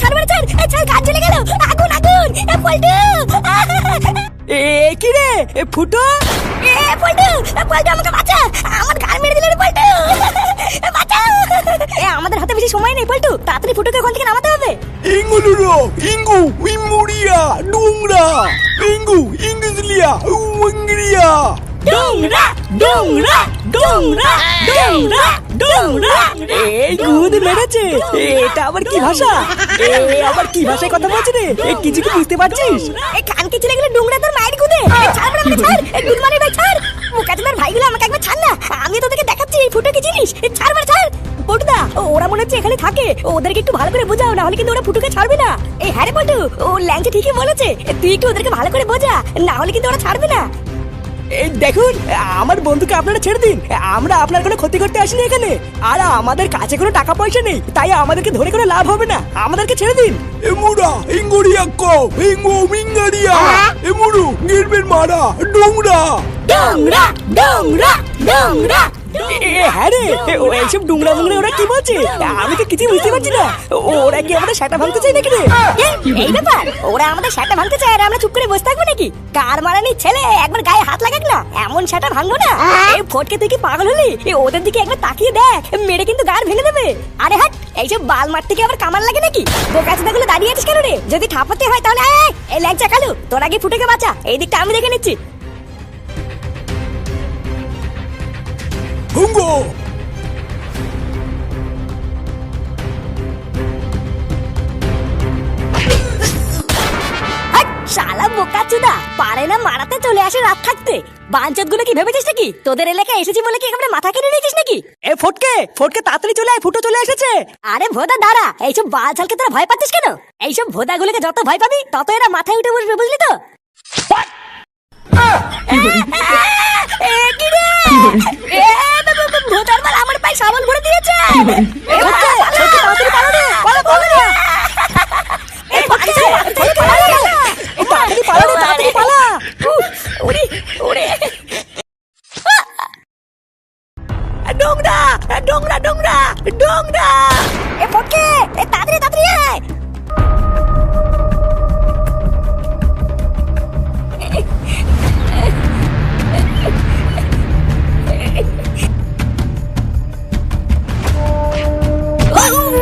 ছাড় মানে ছাড়, ছাড়, কাজ চলে গেল, আগুন আগুন, পল্টু। কি রে ফুটো? পল্টু, পল্টু আমাকে বাঁচা, আমার গাল মেরে দিল রে পল্টু, বাঁচা। আমাদের হাতে বেশি সময় নেই পল্টু, তাড়াতাড়ি ফুটোকে ওখান থেকে নামাতে হবে। ইঙ্গুলুরো ইঙ্গু ইমুরিয়া ডুংরা ইঙ্গু ইংলিয়া উঙ্গরিয়া ডোংরা ডোংরা ডোংরা ডোংরা ডোংরা। এই গুদ মেরেছে, এটা আবার কি ভাষা? আবার কি ভাষায় কথা বলছে রে? কিছু কি বুঝতে পারছিস? এই কানকে চলে গেলে ডোংরা তোর মায়ের গুদে। ছাড় মানে ছাড়, গুদ মানে ভাই ছাড়, মুকাদমার ভাইগুলো আমাকে একবার ছাড় না, আমি তোদেরকে দেখাচ্ছি এই ফুটো কি জিনিস। ছাড় মানে ছাড়। পল্টুদা, ওরা মনে হচ্ছে এখানে থাকে, ওদেরকে একটু ভালো করে বোঝাও, না হলে কিন্তু ওরা ফুটুকে ছাড়বে না। এই হ্যাঁ রে পল্টু, ও ল্যাংচা ঠিকই বলেছে, তুই একটু ওদেরকে ভালো করে বোঝা, না হলে কিন্তু ওরা ছাড়বে না। এই দেখুন, আমার বন্ধুকে আপনারা ছেড়ে দিন, আমরা আপনার কোনো ক্ষতি করতে আসিনি এখানে, আর আমাদের কাছে কোনো টাকা পয়সা নেই, তাই আমাদেরকে ধরে কোনো লাভ হবে না, আমাদেরকে ছেড়ে দিন। এমুরা ইঙ্গুরিয়া কো ইঙ্গু মিঙ্গারিয়া এমুরু নির্বের মারা ডুংরা ডোংরা ডোংরা ডোংরা। হ্যাঁ রে, এইসব ডুংরা মুংরা ওরা কি বলছে? আমি তো কিছু বুঝতে পারছি না, ওরা কি আমাদের সেটা ভাঙতে চাই নাকি রে? এই ব্যাপার, ওরা আমাদের সেটা ভাঙতে চায় আর আমরা চুপ করে বসে থাকবো নাকি? কার মারানি ছেলে একবার গায়ে হাত লাগাক না, এমন সেটা ভাঙবো না। এই ফটকে তুই কি পাগল হলি? ওদের দিকে একবার তাকিয়ে দেখ, মেরে কিন্তু গাড় ভেঙে দেবে। আরে হাট, এইসব বাল মারতে কি আবার কামার লাগে নাকি? বোকাচোদাগুলো দাঁড়িয়ে আছিস কেন রে? যদি থাপতে হয় তাহলে আয়। এই ল্যাংচা কালু, তোর আগে ফুটেকে বাঁচা, এই দিকটা আমি দেখে নিচ্ছি। হুঙ্গো শালা বোকাচোদা, পারে না মারাতে, চলে আসে রাত থাকতে। বাঞ্চত গুলো কি ভেবেছিস নাকি তোদের এলাকায় এসেছি বলে কি একেবারে মাথা কেটে নিয়েছিস নাকি? এ ফটকে ফটকে তাড়াতাড়ি চলে আয়, ফুটো চলে এসেছে। আরে ভোদা দাঁড়া, এইসব বাল ছালকে তোরা ভয় পাচ্ছিস কেন? এইসব ভোদাগুলোকে যত ভয় পাবি তত এরা মাথায় উঠে বসবে, বুঝলি তো? ভোদার মাল আমার পায়ে সাবান ভরে দিয়েছে। তাড়াতাড়ি পালো রে, পালো পালো রে। তাড়াতাড়ি পালা। ওরে ওরে, ডোংরা ডোংরা ডোংরা ডোংরা। এ ফটকে, এ তাড়াতাড়ি তাড়াতাড়ি আয়।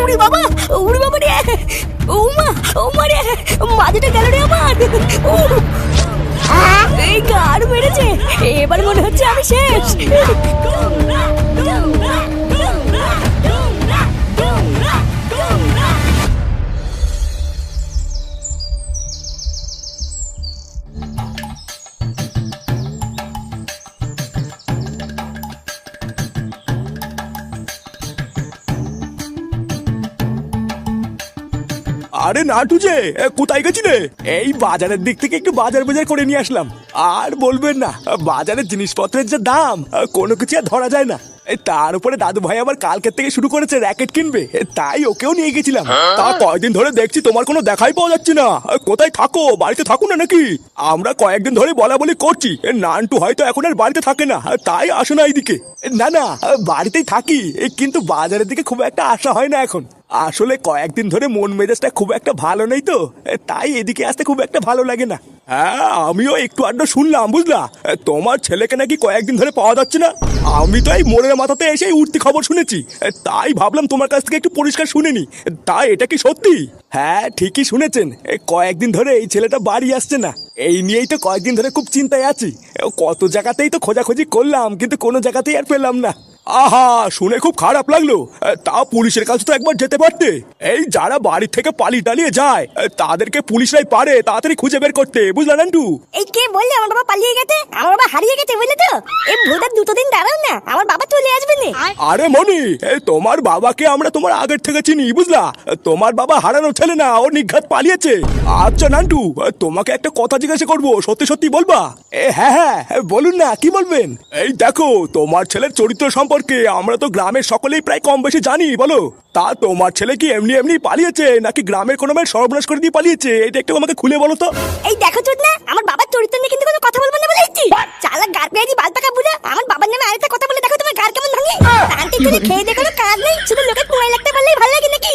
উড়ি বাবা, উড়ি বাবা রে, ওমা ওমা রে, মাঝেটা গেল রে আমার। এই গাড় মেরেছে, এবার মনে হচ্ছে আমি শেষ। আরে নাটু যে কোথায় গেছিলে? এই বাজারের দিক থেকে একটু বাজার করে নিয়ে আসলাম। আর বলবেন না, বাজারের জিনিসপত্রের যে দাম, কোনো কিছু আর ধরা যায় না। তার উপরে দাদু ভাই আবার কালকের থেকে শুরু করেছে র্যাকেট কিনবে, তাই ওকেও নিয়ে গেছিলাম। তা কয়েকদিন ধরে দেখছি তোমার কোনো দেখাই পাওয়া যাচ্ছে না। কোথায় থাকো? বাড়িতে থাকো না নাকি? আমরা কয়েকদিন ধরে বলা বলি করছি, নান্টু হয়তো এখন আর বাড়িতে থাকে না, তাই আসে না এইদিকে। না না, বাড়িতেই থাকি, কিন্তু বাজারের দিকে খুব একটা আসা হয় না এখন। আসলে কয়েকদিন ধরে মন মেজাজটা খুব একটা ভালো নেই তো, তাই এদিকে আসতে খুব একটা ভালো লাগে না। হ্যাঁ, আমিও একটু আড্ডা শুনলাম, বুঝলা, তোমার ছেলেকে নাকি কয়েকদিন ধরে পাওয়া যাচ্ছে না। আমি তো এই মোড়ের মাথাতে এসে উঠতি খবর শুনেছি, তাই ভাবলাম তোমার কাছ থেকে একটু পরিষ্কার শুনে নি। তাই এটা কি সত্যি? হ্যাঁ ঠিকই শুনেছেন, কয়েকদিন ধরে এই ছেলেটা বাড়ি আসছে না। এই নিয়েই তো কয়েকদিন ধরে খুব চিন্তায় আছি। কত জায়গাতেই তো খোঁজাখুঁজি করলাম, কিন্তু কোনো জায়গাতেই আর পেলাম না। আহা, শুনে খুব খারাপ লাগলো। তা পুলিশের কাছে তো একবার যেতে পারতে। এই যারা বাড়ি থেকে পালিয়ে টালিয়ে যায়, তাদেরকে পুলিশরাই পারে তাড়াতাড়ি খুঁজে বের করতে, বুঝলা নান্টু? এই কে বললে আমার বাবা পালিয়ে গেছে? আমার বাবা হারিয়ে গেছে, বুঝলে তো? এই ভোদার দুটো দিন দাঁড়াও না, আমার বাবা চলে আসবে না। আরে মনি, তোমার বাবাকে আমরা তোমার আগের থেকে চিনি, বুঝলা। তোমার বাবা হারানো ছেলে না, ও নিঘাত পালিয়েছে। আচ্ছা নান্টু, তোমাকে একটা কথা জিজ্ঞাসা করবো, সত্যি সত্যি বলবা? হ্যাঁ হ্যাঁ বলুন না, কি বলবেন? এই দেখো, তোমার ছেলের চরিত্র সম্পর্কে আমরা তো গ্রামের সকলেই প্রায় কম বেশি জানি, বলো। তা তোমার ছেলে কি এমনি এমনি পালিয়েছে, নাকি গ্রামের কোনো মেয়ের সর্বনাশ করে দিয়ে পালিয়েছে? এটা একটু আমাকে খুলে বলো তো। এই দেখো চোদ না, আমার বাবার চরিত্র নিয়ে কিন্তু কোনো কথা বলবো না বলে দিচ্ছি। চালা গার পেয়াজি বাল পাকা বুড়া, আমার বাবার নামে আরেকটা কথা বলে দেখো তোমার গার কেমন ভাঙে। আন্টি তুমি খেয়ে দেখো, কাজ নেই, শুধু লোকের কুয়াই লাগতে পারলেই ভালো লাগে নাকি?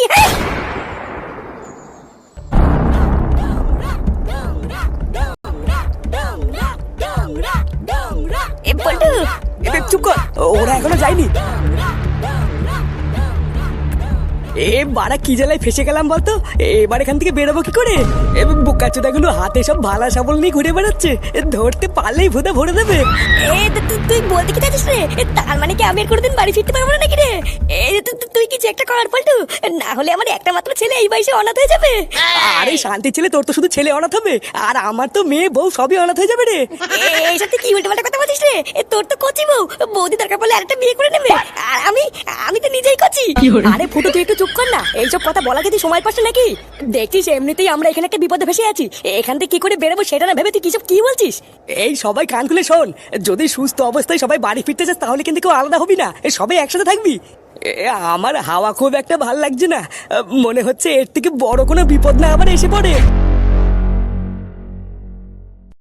বাড়া কি জ্বালায় ফেসে গেলাম বলতো। এবার এখান থেকে বেরোবো কি করে? বোকাচোদাগুলো হাতে সব ভালা সাবল নিয়ে ঘুরে বেড়াচ্ছে, ধরতে পারলেই ভুদা ভরে দেবে। তুই বলতে কি চাইছিস রে? তার মানে কি আমি আর কোনোদিন বাড়ি ফিরতে পারবো না নাকি রে? তুই কিছু একটা কর পল্টু, না হলে আমার একটা মাত্র ছেলে এই বয়সে অনাথ হয়ে যাবে। আরে শান্তি ছেলে, তোর তো শুধু ছেলে অনাথ হবে, আর আমার তো মেয়ে বউ সবই অনাথ হয়ে যাবে রে। এইসব তুই কি উল্টোপাল্টা কথা বলছিস রে? তোর তো কচি বউ, বৌদি দরকার পড়লে আরেকটা বিয়ে করে নেবে, আর আমি তো নিজেই কচি। আরে ফুটো তুই একটু চুপ কর না, এইসব কথা বলা কি তুই সময় পাস নাকি? দেখছিস এমনিতেই আমরা এখানে একটা বিপদে ভেসে আছি, এখান থেকে কি করে বেরোবো সেটা না ভেবে তুই কিসব কি বলছিস? এই সবাই কান খুলে শোন, যদি সুস্থ অবস্থায় সবাই বাড়ি ফিরতে চাস তাহলে কিন্তু কেউ আলাদা হবি না, সবাই একসাথে থাকবি। আমার হাওয়া খুব একটা ভাল লাগছে না, মনে হচ্ছে এর থেকে বড় কোনো বিপদ না আবার এসে পড়ে।